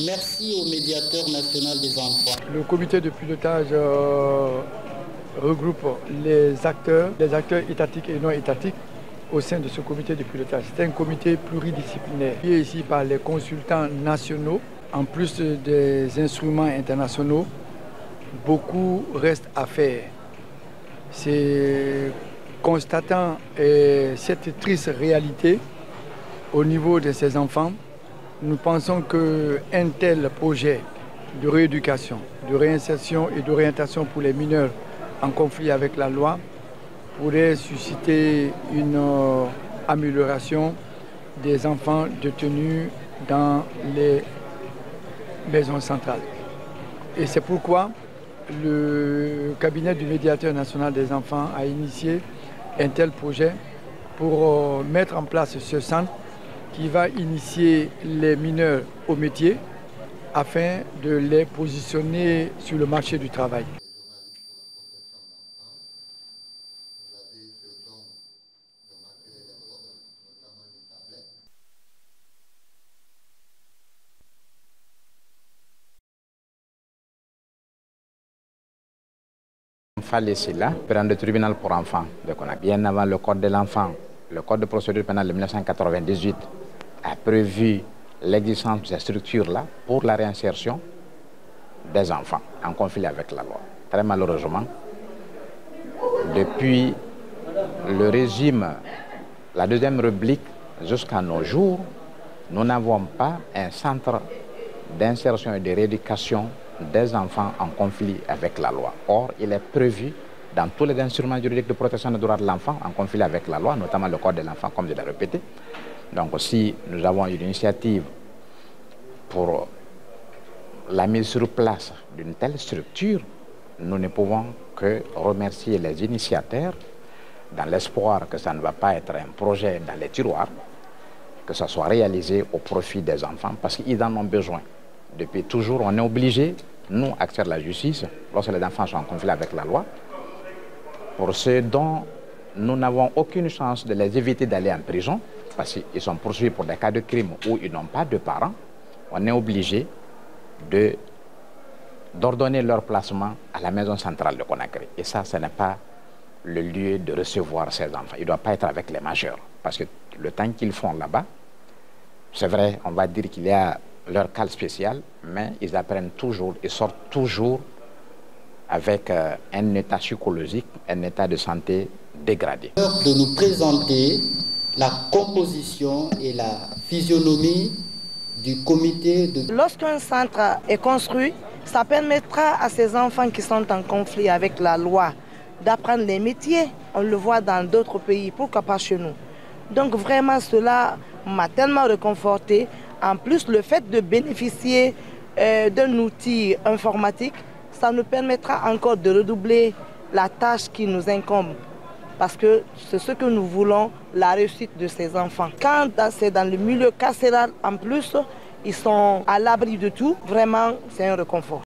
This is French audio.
Merci au médiateur national des enfants. Le comité de pilotage regroupe les acteurs étatiques et non étatiques au sein de ce comité de pilotage. C'est un comité pluridisciplinaire qui est ici par les consultants nationaux. En plus des instruments internationaux, beaucoup reste à faire. C'est constatant cette triste réalité au niveau de ces enfants, nous pensons qu'un tel projet de rééducation, de réinsertion et d'orientation pour les mineurs en conflit avec la loi pourrait susciter une amélioration des enfants détenus dans les maisons centrales. Et c'est pourquoi le cabinet du médiateur national des enfants a initié un tel projet pour mettre en place ce centre qui va initier les mineurs au métier afin de les positionner sur le marché du travail. Fallait cela, prendre le tribunal pour enfants de Conakry. Bien avant le code de l'enfant, le code de procédure pénale de 1998 a prévu l'existence de ces structures-là pour la réinsertion des enfants en conflit avec la loi. Très malheureusement, depuis le régime, la Deuxième République jusqu'à nos jours, nous n'avons pas un centre d'insertion et de rééducation des enfants en conflit avec la loi. Or, il est prévu dans tous les instruments juridiques de protection des droits de l'enfant en conflit avec la loi, notamment le Code de l'enfant, comme je l'ai répété. Donc, si nous avons une initiative pour la mise sur place d'une telle structure, nous ne pouvons que remercier les initiateurs dans l'espoir que ça ne va pas être un projet dans les tiroirs, que ça soit réalisé au profit des enfants, parce qu'ils en ont besoin. Depuis toujours, on est obligé, nous, acteurs de la justice, lorsque les enfants sont en conflit avec la loi, pour ceux dont nous n'avons aucune chance de les éviter d'aller en prison, parce qu'ils sont poursuivis pour des cas de crime où ils n'ont pas de parents, on est obligé d'ordonner leur placement à la maison centrale de Conakry. Et ça, ce n'est pas le lieu de recevoir ces enfants. Il ne doit pas être avec les majeurs, parce que le temps qu'ils font là-bas, c'est vrai, on va dire qu'il y a leur cale spéciale, mais ils apprennent toujours, ils sortent toujours avec un état psychologique, un état de santé dégradé. De nous présenter la composition et la physionomie du comité de... Lorsqu'un centre est construit, ça permettra à ces enfants qui sont en conflit avec la loi d'apprendre les métiers. On le voit dans d'autres pays, pourquoi pas chez nous? Donc vraiment cela m'a tellement réconforté. En plus, le fait de bénéficier d'un outil informatique, ça nous permettra encore de redoubler la tâche qui nous incombe. Parce que c'est ce que nous voulons, la réussite de ces enfants. Quand c'est dans le milieu carcéral, en plus, ils sont à l'abri de tout. Vraiment, c'est un réconfort.